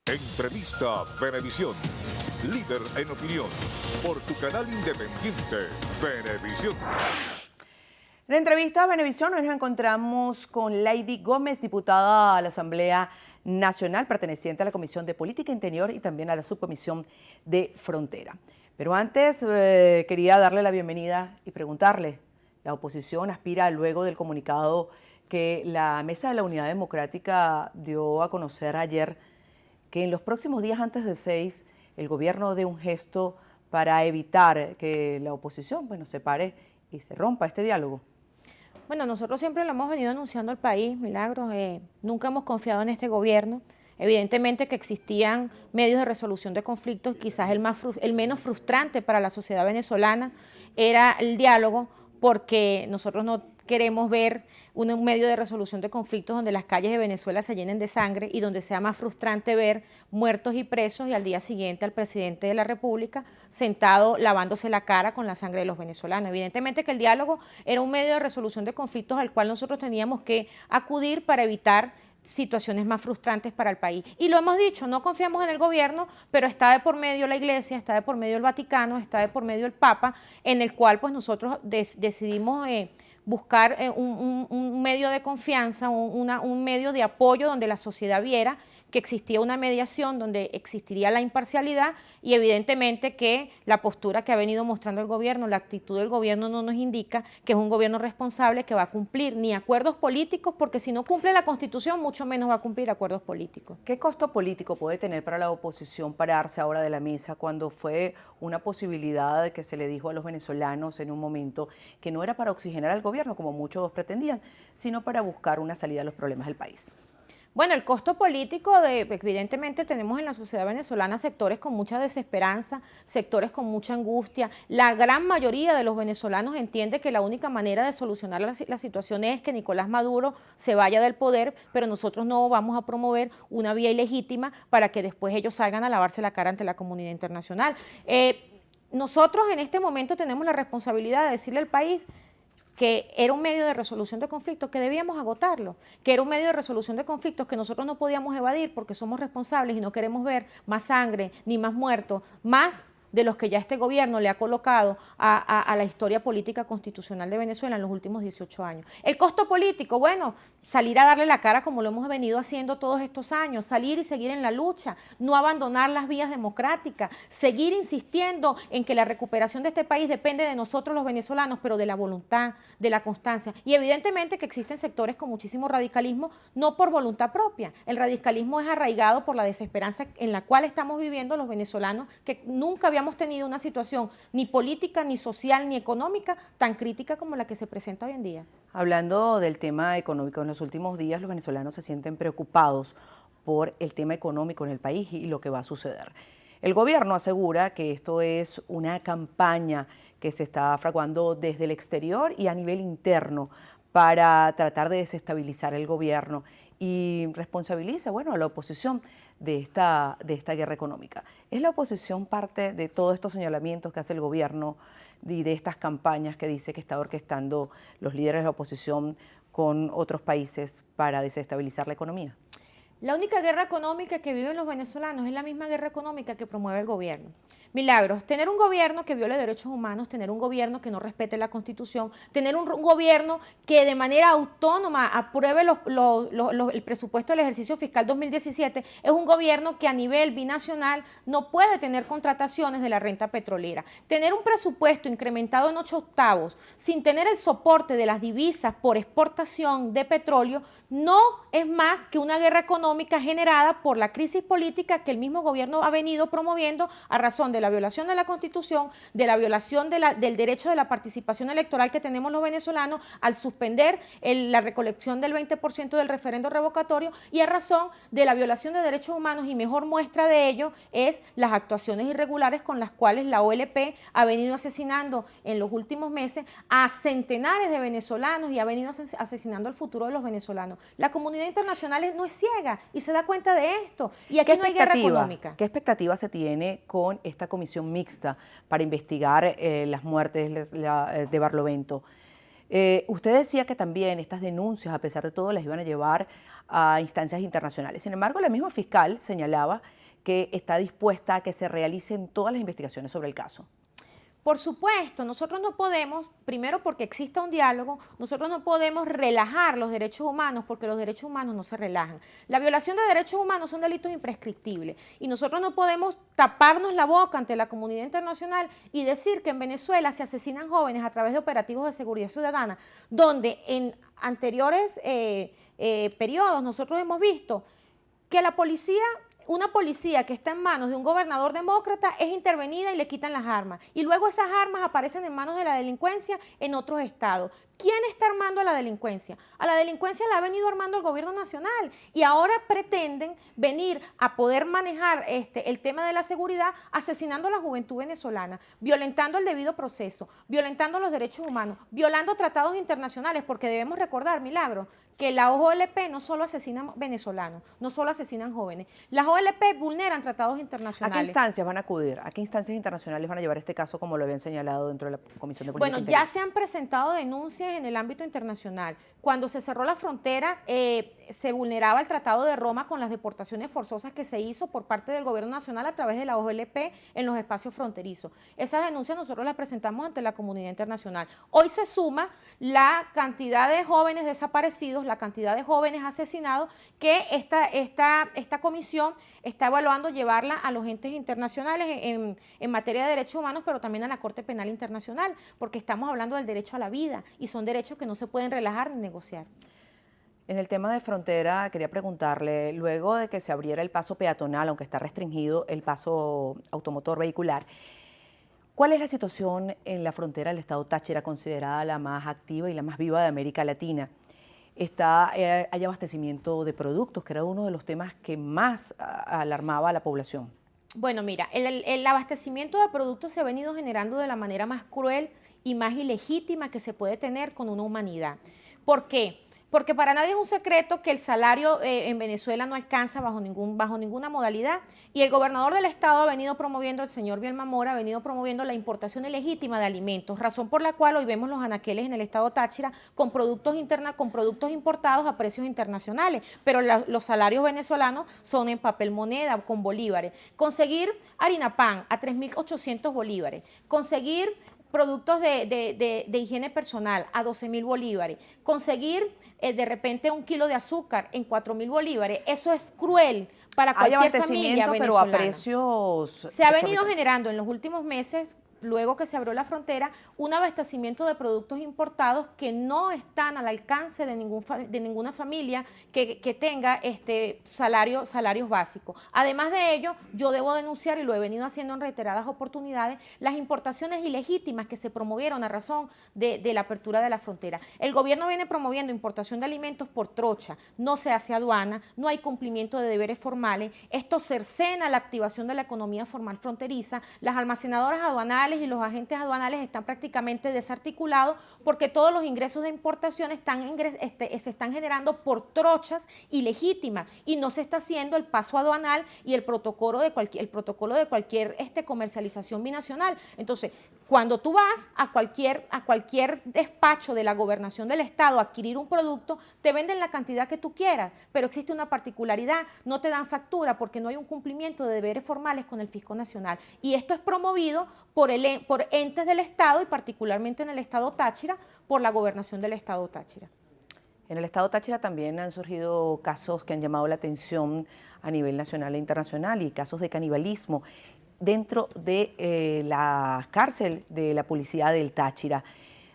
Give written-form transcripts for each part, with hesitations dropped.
Entrevista Venevisión. Líder en opinión. Por tu canal independiente, Venevisión. En la entrevista a Venevisión nos encontramos con Lady Gómez, diputada a la Asamblea Nacional, perteneciente a la Comisión de Política Interior y también a la Subcomisión de Frontera. Pero antes quería darle la bienvenida y preguntarle, la oposición aspira luego del comunicado que la Mesa de la Unidad Democrática dio a conocer ayer, que en los próximos días antes del 6 el gobierno dé un gesto para evitar que la oposición se pare y se rompa este diálogo. Bueno, nosotros siempre lo hemos venido anunciando al país, Milagros, nunca hemos confiado en este gobierno. Evidentemente que existían medios de resolución de conflictos, quizás el menos frustrante para la sociedad venezolana era el diálogo, porque nosotros no queremos ver un medio de resolución de conflictos donde las calles de Venezuela se llenen de sangre y donde sea más frustrante ver muertos y presos y al día siguiente al presidente de la República sentado lavándose la cara con la sangre de los venezolanos. Evidentemente que el diálogo era un medio de resolución de conflictos al cual nosotros teníamos que acudir para evitar situaciones más frustrantes para el país. Y lo hemos dicho, no confiamos en el gobierno, pero está de por medio la Iglesia, está de por medio el Vaticano, está de por medio el Papa, en el cual pues nosotros decidimos buscar un medio de confianza, un medio de apoyo donde la sociedad viera que existía una mediación, donde existiría la imparcialidad y evidentemente que la postura que ha venido mostrando el gobierno, la actitud del gobierno no nos indica que es un gobierno responsable que va a cumplir ni acuerdos políticos, porque si no cumple la Constitución, mucho menos va a cumplir acuerdos políticos. ¿Qué costo político puede tener para la oposición pararse ahora de la mesa cuando fue una posibilidad que se le dijo a los venezolanos en un momento que no era para oxigenar al gobierno, como muchos pretendían, sino para buscar una salida a los problemas del país? Bueno, el costo político, evidentemente tenemos en la sociedad venezolana sectores con mucha desesperanza, sectores con mucha angustia. La gran mayoría de los venezolanos entiende que la única manera de solucionar la situación es que Nicolás Maduro se vaya del poder, pero nosotros no vamos a promover una vía ilegítima para que después ellos salgan a lavarse la cara ante la comunidad internacional. Nosotros en este momento tenemos la responsabilidad de decirle al país que era un medio de resolución de conflictos, que debíamos agotarlo, que era un medio de resolución de conflictos que nosotros no podíamos evadir porque somos responsables y no queremos ver más sangre ni más muertos, más de los que ya este gobierno le ha colocado a la historia política constitucional de Venezuela en los últimos 18 años. El costo político, bueno, salir a darle la cara como lo hemos venido haciendo todos estos años, salir y seguir en la lucha, no abandonar las vías democráticas, seguir insistiendo en que la recuperación de este país depende de nosotros los venezolanos, pero de la voluntad, de la constancia. Y evidentemente que existen sectores con muchísimo radicalismo, no por voluntad propia. El radicalismo es arraigado por la desesperanza en la cual estamos viviendo los venezolanos, que nunca habíamos tenido una situación ni política, ni social, ni económica tan crítica como la que se presenta hoy en día. Hablando del tema económico, en los últimos días los venezolanos se sienten preocupados por el tema económico en el país y lo que va a suceder. El gobierno asegura que esto es una campaña que se está fraguando desde el exterior y a nivel interno para tratar de desestabilizar el gobierno y responsabiliza, a la oposición de esta guerra económica. ¿Es la oposición parte de todos estos señalamientos que hace el gobierno y de estas campañas que dice que está orquestando los líderes de la oposición con otros países para desestabilizar la economía? La única guerra económica que viven los venezolanos es la misma guerra económica que promueve el gobierno. Milagros, tener un gobierno que viole derechos humanos, tener un gobierno que no respete la Constitución, tener un gobierno que de manera autónoma apruebe el presupuesto del ejercicio fiscal 2017, es un gobierno que a nivel binacional no puede tener contrataciones de la renta petrolera. Tener un presupuesto incrementado en 8/8 sin tener el soporte de las divisas por exportación de petróleo no es más que una guerra económica generada por la crisis política que el mismo gobierno ha venido promoviendo a razón de la violación de la Constitución, de la violación del derecho de la participación electoral que tenemos los venezolanos al suspender la recolección del 20% del referendo revocatorio y a razón de la violación de derechos humanos, y mejor muestra de ello es las actuaciones irregulares con las cuales la OLP ha venido asesinando en los últimos meses a centenares de venezolanos y ha venido asesinando el futuro de los venezolanos. La comunidad internacional no es ciega y se da cuenta de esto, y aquí no hay guerra económica. ¿Qué expectativa se tiene con esta comisión mixta para investigar las muertes de Barlovento? Usted decía que también estas denuncias, a pesar de todo, las iban a llevar a instancias internacionales. Sin embargo, la misma fiscal señalaba que está dispuesta a que se realicen todas las investigaciones sobre el caso. Por supuesto, nosotros no podemos, primero porque exista un diálogo, nosotros no podemos relajar los derechos humanos porque los derechos humanos no se relajan. La violación de derechos humanos son delitos imprescriptibles y nosotros no podemos taparnos la boca ante la comunidad internacional y decir que en Venezuela se asesinan jóvenes a través de operativos de seguridad ciudadana, donde en anteriores periodos nosotros hemos visto que la policía, una policía que está en manos de un gobernador demócrata es intervenida y le quitan las armas. Y luego esas armas aparecen en manos de la delincuencia en otros estados. ¿Quién está armando a la delincuencia? A la delincuencia la ha venido armando el gobierno nacional y ahora pretenden venir a poder manejar el tema de la seguridad asesinando a la juventud venezolana, violentando el debido proceso, violentando los derechos humanos, violando tratados internacionales, porque debemos recordar, Milagro, que la OLP no solo asesinan venezolanos, no solo asesinan jóvenes. Las OLP vulneran tratados internacionales. ¿A qué instancias van a acudir? ¿A qué instancias internacionales van a llevar este caso, como lo habían señalado dentro de la Comisión de Política Interior? Ya se han presentado denuncias en el ámbito internacional. Cuando se cerró la frontera, se vulneraba el Tratado de Roma con las deportaciones forzosas que se hizo por parte del gobierno nacional a través de la OLP en los espacios fronterizos. Esas denuncias nosotros las presentamos ante la comunidad internacional. Hoy se suma la cantidad de jóvenes desaparecidos, la cantidad de jóvenes asesinados que esta comisión está evaluando llevarla a los entes internacionales en materia de derechos humanos, pero también a la Corte Penal Internacional, porque estamos hablando del derecho a la vida y son derechos que no se pueden relajar ni negociar. En el tema de frontera, quería preguntarle, luego de que se abriera el paso peatonal, aunque está restringido el paso automotor vehicular, ¿cuál es la situación en la frontera del estado Táchira, considerada la más activa y la más viva de América Latina? Hay abastecimiento de productos, que era uno de los temas que más alarmaba a la población. Bueno, mira, el abastecimiento de productos se ha venido generando de la manera más cruel y más ilegítima que se puede tener con una humanidad. ¿Por qué? Porque para nadie es un secreto que el salario en Venezuela no alcanza bajo ninguna modalidad y el gobernador del estado ha venido promoviendo, el señor Bielma Mora, ha venido promoviendo la importación ilegítima de alimentos, razón por la cual hoy vemos los anaqueles en el estado Táchira con productos importados a precios internacionales, pero los salarios venezolanos son en papel moneda, con bolívares. Conseguir harina pan a 3.800 bolívares, conseguir productos de higiene personal a 12.000 bolívares, conseguir de repente 1 kilo de azúcar en 4.000 bolívares, eso es cruel para cualquier familia venezolana. Pero a precios... Se ha venido generando en los últimos meses, luego que se abrió la frontera, un abastecimiento de productos importados que no están al alcance de ninguna familia que tenga salarios básicos. Además de ello, yo debo denunciar, y lo he venido haciendo en reiteradas oportunidades, las importaciones ilegítimas que se promovieron a razón de la apertura de la frontera. El gobierno viene promoviendo importación de alimentos por trocha, no se hace aduana, no hay cumplimiento de deberes formales, esto cercena la activación de la economía formal fronteriza, las almacenadoras aduanales y los agentes aduanales están prácticamente desarticulados porque todos los ingresos de importación se están generando por trochas ilegítimas y no se está haciendo el paso aduanal y el protocolo de cualquier comercialización binacional. Entonces, cuando tú vas a cualquier despacho de la gobernación del estado a adquirir un producto, te venden la cantidad que tú quieras, pero existe una particularidad, no te dan factura porque no hay un cumplimiento de deberes formales con el Fisco Nacional. Y esto es promovido por entes del estado y particularmente en el estado Táchira, por la gobernación del estado Táchira. En el estado Táchira también han surgido casos que han llamado la atención a nivel nacional e internacional y casos de canibalismo dentro de la cárcel de la policía del Táchira.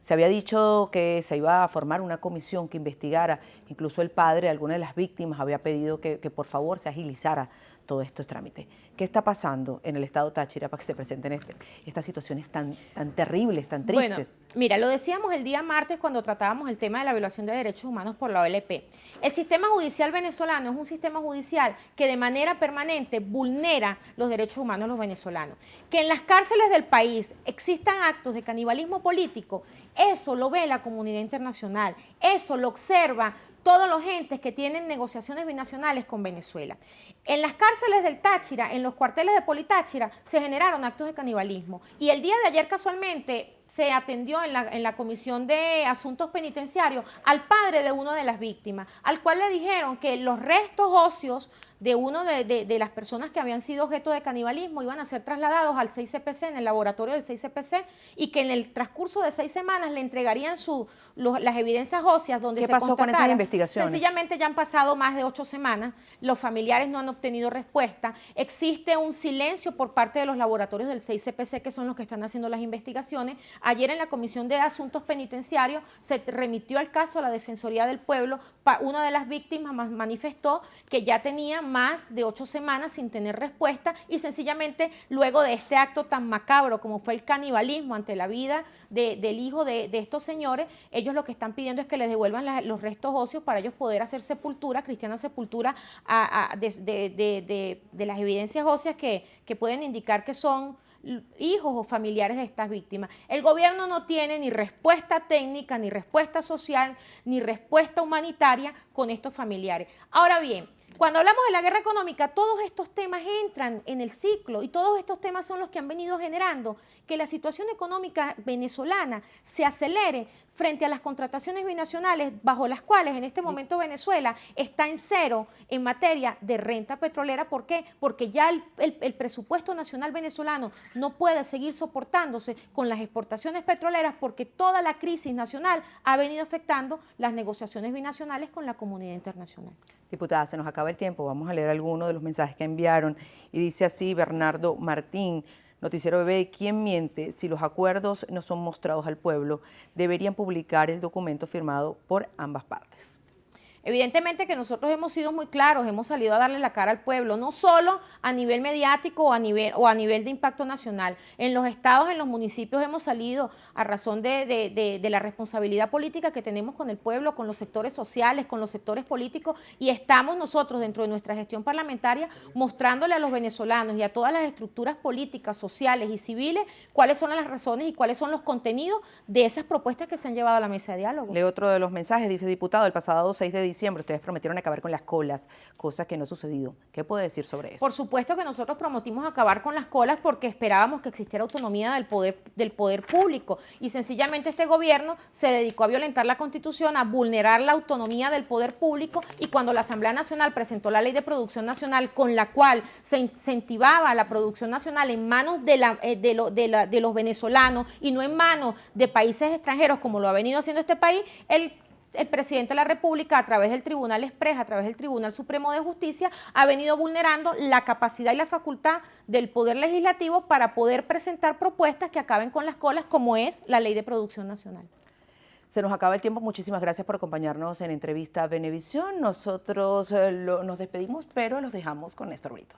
Se había dicho que se iba a formar una comisión que investigara, incluso el padre de alguna de las víctimas había pedido que por favor se agilizara todos estos trámites. ¿Qué está pasando en el estado Táchira para que se presenten estas situaciones tan terribles, tan tristes? Bueno, mira, lo decíamos el día martes cuando tratábamos el tema de la violación de derechos humanos por la OLP. El sistema judicial venezolano es un sistema judicial que de manera permanente vulnera los derechos humanos de los venezolanos. Que en las cárceles del país existan actos de canibalismo político, eso lo ve la comunidad internacional, eso lo observa todos los entes que tienen negociaciones binacionales con Venezuela. En las cárceles del Táchira, en los cuarteles de Politáchira, se generaron actos de canibalismo. Y el día de ayer, casualmente, se atendió en la Comisión de Asuntos Penitenciarios al padre de una de las víctimas, al cual le dijeron que los restos óseos de uno de las personas que habían sido objeto de canibalismo iban a ser trasladados al 6CPC, en el laboratorio del 6CPC, y que en el transcurso de 6 semanas le entregarían las evidencias óseas donde ¿Qué se pasó con esas constatara. investigaciones? Sencillamente ya han pasado más de 8 semanas, los familiares no han obtenido respuesta, existe un silencio por parte de los laboratorios del 6CPC, que son los que están haciendo las investigaciones. Ayer en la Comisión de Asuntos Penitenciarios se remitió el caso a la Defensoría del Pueblo. Una de las víctimas manifestó que ya tenía más de 8 semanas sin tener respuesta, y sencillamente luego de este acto tan macabro como fue el canibalismo ante la vida del hijo de estos señores, ellos lo que están pidiendo es que les devuelvan los restos óseos para ellos poder hacer sepultura, cristiana sepultura, de las evidencias óseas que pueden indicar que son hijos o familiares de estas víctimas. El gobierno no tiene ni respuesta técnica, ni respuesta social, ni respuesta humanitaria con estos familiares. Ahora bien, cuando hablamos de la guerra económica, todos estos temas entran en el ciclo, y todos estos temas son los que han venido generando que la situación económica venezolana se acelere frente a las contrataciones binacionales, bajo las cuales en este momento Venezuela está en cero en materia de renta petrolera. ¿Por qué? Porque ya el presupuesto nacional venezolano no puede seguir soportándose con las exportaciones petroleras, porque toda la crisis nacional ha venido afectando las negociaciones binacionales con la comunidad internacional. Diputada, se nos acaba el tiempo, vamos a leer algunos de los mensajes que enviaron, y dice así Bernardo Martín: Noticiero Bebé, ¿quién miente? Si los acuerdos no son mostrados al pueblo, deberían publicar el documento firmado por ambas partes. Evidentemente que nosotros hemos sido muy claros, hemos salido a darle la cara al pueblo, no solo a nivel mediático o a nivel de impacto nacional. En los estados, en los municipios hemos salido a razón de la responsabilidad política que tenemos con el pueblo, con los sectores sociales, con los sectores políticos, y estamos nosotros dentro de nuestra gestión parlamentaria mostrándole a los venezolanos y a todas las estructuras políticas, sociales y civiles cuáles son las razones y cuáles son los contenidos de esas propuestas que se han llevado a la mesa de diálogo. Leo otro de los mensajes, dice: diputado, el pasado 6 de diciembre ustedes prometieron acabar con las colas, cosa que no ha sucedido. ¿Qué puede decir sobre eso? Por supuesto que nosotros prometimos acabar con las colas porque esperábamos que existiera autonomía del poder público, y sencillamente este gobierno se dedicó a violentar la Constitución, a vulnerar la autonomía del poder público, y cuando la Asamblea Nacional presentó la Ley de Producción Nacional, con la cual se incentivaba la producción nacional en manos de los venezolanos y no en manos de países extranjeros como lo ha venido haciendo este país, el presidente de la República, a través del Tribunal Express, a través del Tribunal Supremo de Justicia, ha venido vulnerando la capacidad y la facultad del Poder Legislativo para poder presentar propuestas que acaben con las colas, como es la Ley de Producción Nacional. Se nos acaba el tiempo. Muchísimas gracias por acompañarnos en Entrevista Venevisión. Nosotros nos despedimos, pero los dejamos con Néstor Brito.